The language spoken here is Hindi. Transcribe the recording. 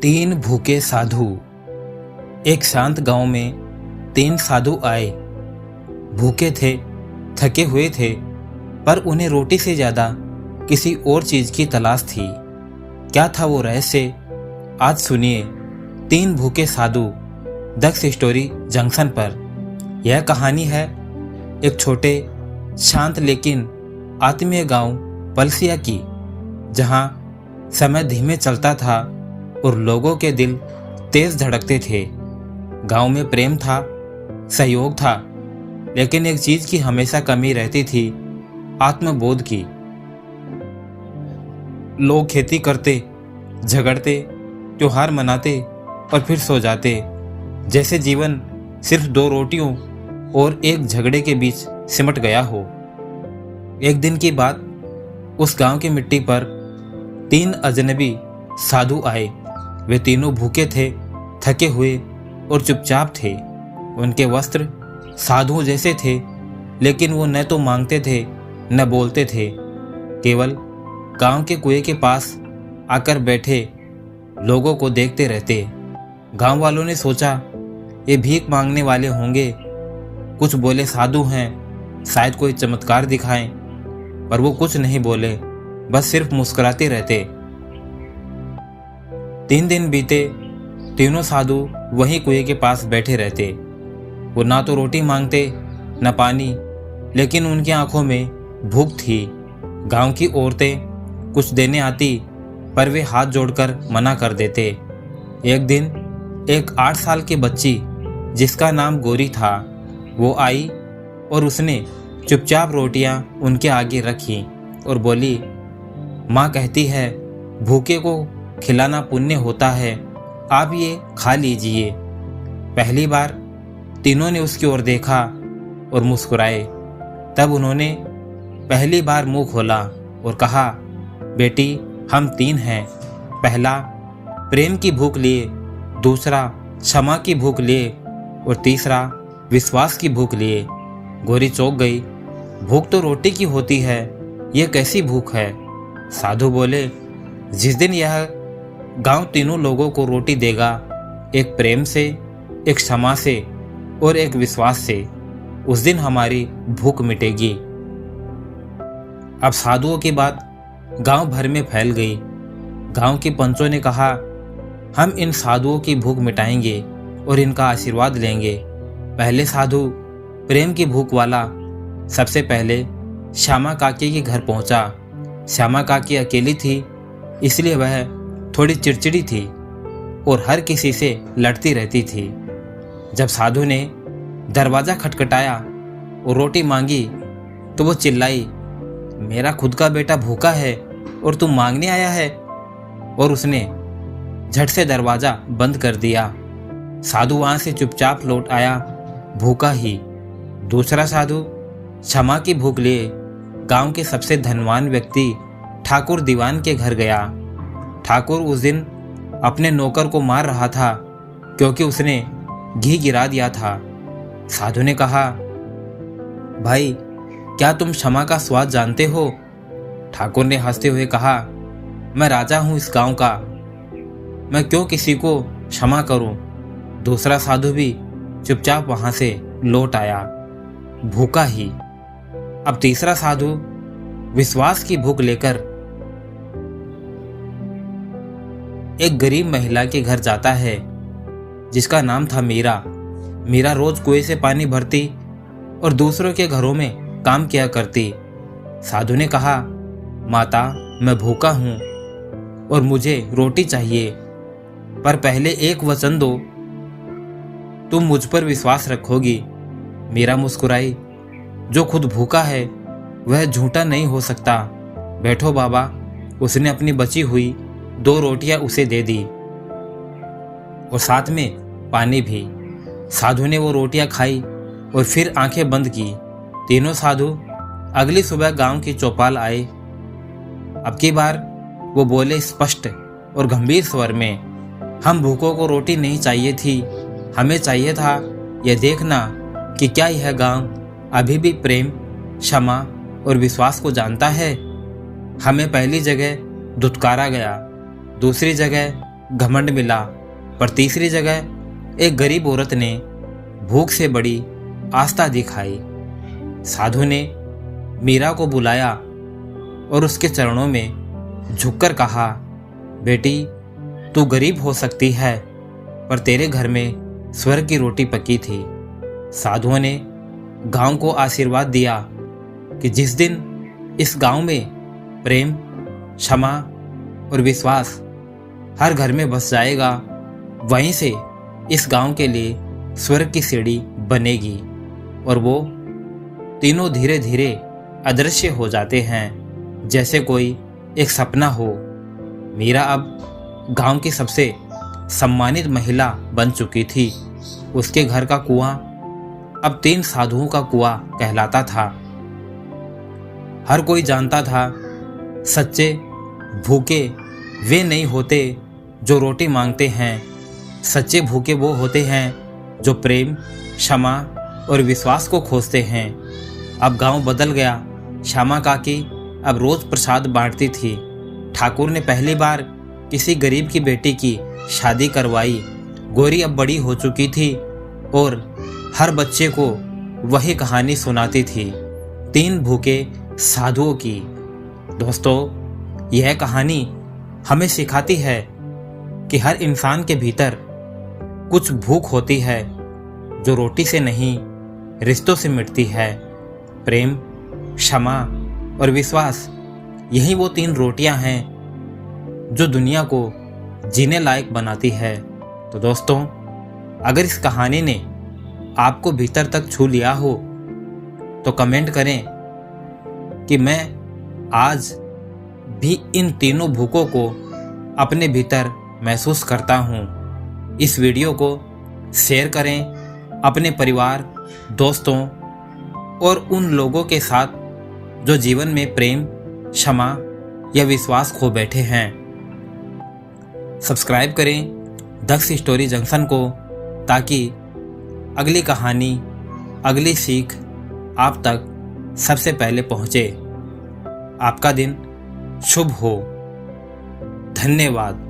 तीन भूखे साधु। एक शांत गांव में तीन साधु आए। भूखे थे, थके हुए थे, पर उन्हें रोटी से ज्यादा किसी और चीज की तलाश थी। क्या था वो रहस्य? आज सुनिए तीन भूखे साधु दक्ष स्टोरी जंक्शन पर। यह कहानी है एक छोटे शांत लेकिन आत्मीय गांव पलसिया की, जहां समय धीमे चलता था और लोगों के दिल तेज धड़कते थे। गांव में प्रेम था, सहयोग था, लेकिन एक चीज की हमेशा कमी रहती थी, आत्मबोध की। लोग खेती करते, झगड़ते, त्योहार मनाते और फिर सो जाते, जैसे जीवन सिर्फ दो रोटियों और एक झगड़े के बीच सिमट गया हो। एक दिन की बात, उस गांव की मिट्टी पर तीन अजनबी साधु आए। वे तीनों भूखे थे, थके हुए और चुपचाप थे। उनके वस्त्र साधुओं जैसे थे, लेकिन वो न तो मांगते थे न बोलते थे। केवल गांव के कुएं के पास आकर बैठे लोगों को देखते रहते। गांव वालों ने सोचा ये भीख मांगने वाले होंगे, कुछ बोले साधु हैं, शायद कोई चमत्कार दिखाएं, पर वो कुछ नहीं बोले, बस सिर्फ मुस्कुराते रहते। 3 दिन बीते, तीनों साधु वहीं कुएं के पास बैठे रहते। वो ना तो रोटी मांगते न पानी, लेकिन उनकी आंखों में भूख थी। गांव की औरतें कुछ देने आती, पर वे हाथ जोड़कर मना कर देते। एक दिन एक 8 साल की बच्ची, जिसका नाम गोरी था, वो आई और उसने चुपचाप रोटियां उनके आगे रखी और बोली, माँ कहती है भूखे को खिलाना पुण्य होता है, आप ये खा लीजिए। पहली बार तीनों ने उसकी ओर देखा और मुस्कुराए। तब उन्होंने पहली बार मुंह खोला और कहा, बेटी हम 3 हैं। पहला प्रेम की भूख लिए, दूसरा क्षमा की भूख लिए और तीसरा विश्वास की भूख लिए। गोरी चौंक गई। भूख तो रोटी की होती है, ये कैसी भूख है? साधु बोले, जिस दिन यह गांव तीनों लोगों को रोटी देगा, एक प्रेम से, एक क्षमा से और एक विश्वास से, उस दिन हमारी भूख मिटेगी। अब साधुओं की बात गांव भर में फैल गई। गांव के पंचों ने कहा, हम इन साधुओं की भूख मिटाएंगे और इनका आशीर्वाद लेंगे। पहले साधु प्रेम की भूख वाला सबसे पहले श्यामा काकी के घर पहुंचा। श्यामा काकी अकेली थी, इसलिए वह थोड़ी चिड़चिड़ी थी और हर किसी से लड़ती रहती थी। जब साधु ने दरवाजा खटखटाया और रोटी मांगी, तो वो चिल्लाई, मेरा खुद का बेटा भूखा है और तू मांगने आया है? और उसने झट से दरवाजा बंद कर दिया। साधु वहां से चुपचाप लौट आया, भूखा ही। दूसरा साधु क्षमा की भूख लिए गांव के सबसे धनवान व्यक्ति ठाकुर दीवान के घर गया। ठाकुर उस दिन अपने नौकर को मार रहा था, क्योंकि उसने घी गिरा दिया था। साधु ने कहा, भाई क्या तुम क्षमा का स्वाद जानते हो? ठाकुर ने हंसते हुए कहा, मैं राजा हूं इस गांव का, मैं क्यों किसी को क्षमा करूं? दूसरा साधु भी चुपचाप वहां से लौट आया, भूखा ही। अब तीसरा साधु विश्वास की भूख लेकर एक गरीब महिला के घर जाता है, जिसका नाम था मीरा। मीरा रोज कुएं से पानी भरती और दूसरों के घरों में काम किया करती। साधु ने कहा, माता मैं भूखा हूं और मुझे रोटी चाहिए, पर पहले एक वचन दो, तुम मुझ पर विश्वास रखोगी। मीरा मुस्कुराई, जो खुद भूखा है वह झूठा नहीं हो सकता। बैठो बाबा। उसने अपनी बची हुई 2 रोटियां उसे दे दी और साथ में पानी भी। साधु ने वो रोटियां खाई और फिर आंखें बंद की। तीनों साधु अगली सुबह गांव की चौपाल आए। अब की बार वो बोले स्पष्ट और गंभीर स्वर में, हम भूखों को रोटी नहीं चाहिए थी, हमें चाहिए था यह देखना कि क्या यह गांव अभी भी प्रेम, क्षमा और विश्वास को जानता है। हमें पहली जगह धुतकारा गया, दूसरी जगह घमंड मिला, पर तीसरी जगह एक गरीब औरत ने भूख से बड़ी आस्था दिखाई। साधु ने मीरा को बुलाया और उसके चरणों में झुककर कहा, बेटी, तू गरीब हो सकती है, पर तेरे घर में स्वर्ग की रोटी पकी थी। साधुओं ने गांव को आशीर्वाद दिया कि जिस दिन इस गांव में प्रेम, क्षमा और विश्वास हर घर में बस जाएगा, वहीं से इस गांव के लिए स्वर्ग की सीढ़ी बनेगी। और वो तीनों धीरे धीरे अदृश्य हो जाते हैं, जैसे कोई एक सपना हो। मीरा अब गांव की सबसे सम्मानित महिला बन चुकी थी। उसके घर का कुआं अब 3 साधुओं का कुआं कहलाता था। हर कोई जानता था, सच्चे भूखे वे नहीं होते जो रोटी मांगते हैं, सच्चे भूखे वो होते हैं जो प्रेम, क्षमा और विश्वास को खोजते हैं। अब गांव बदल गया। श्यामा काकी अब रोज प्रसाद बांटती थी। ठाकुर ने पहली बार किसी गरीब की बेटी की शादी करवाई। गौरी अब बड़ी हो चुकी थी और हर बच्चे को वही कहानी सुनाती थी, 3 भूखे साधुओं की। दोस्तों, यह कहानी हमें सिखाती है कि हर इंसान के भीतर कुछ भूख होती है जो रोटी से नहीं, रिश्तों से मिटती है। प्रेम, क्षमा और विश्वास, यही वो 3 रोटियां हैं जो दुनिया को जीने लायक बनाती है। तो दोस्तों, अगर इस कहानी ने आपको भीतर तक छू लिया हो तो कमेंट करें कि मैं आज भी इन तीनों भूखों को अपने भीतर महसूस करता हूँ। इस वीडियो को शेयर करें अपने परिवार, दोस्तों और उन लोगों के साथ जो जीवन में प्रेम, क्षमा या विश्वास खो बैठे हैं। सब्सक्राइब करें दक्ष स्टोरी जंक्शन को, ताकि अगली कहानी, अगली सीख आप तक सबसे पहले पहुँचे। आपका दिन शुभ हो। धन्यवाद।